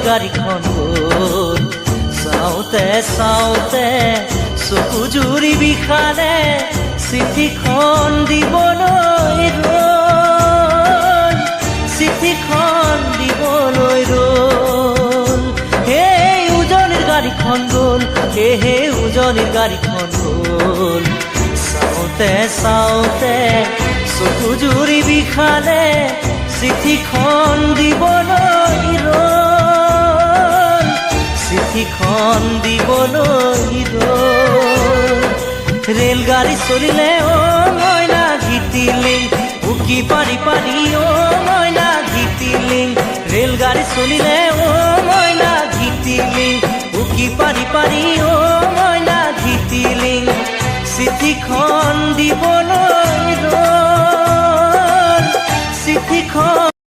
গাড়ীখন গ'ল চাওঁতে চাওঁতে চকু জুৰি বিষালে চিঠিখন দিবলৈ ৰ'ল চিঠিখন দিবলৈ ৰ'ল সেই উজনিৰ গাড়ীখন গ'ল সেই উজনিৰ গাড়ীখন গ'ল চাওঁতে চাওঁতে চকু জুৰি বিষালে চিঠিখন দিবলৈ ৰ'ল চিঠিখন দিবলৈ ৰ'ল ৰেলগাড়ী চলিলে অ' মইনা ঘিতিলিং উকি পাৰি পাৰি অ' মইনা ঘিতিলিং ৰেলগাড়ী চলিলে অ' মইনা ঘিতিলিং উকি পাৰি পাৰি অ' মইনা ঘিতিলিং চিঠিখন দিবলৈ ৰ'ল চিঠিখন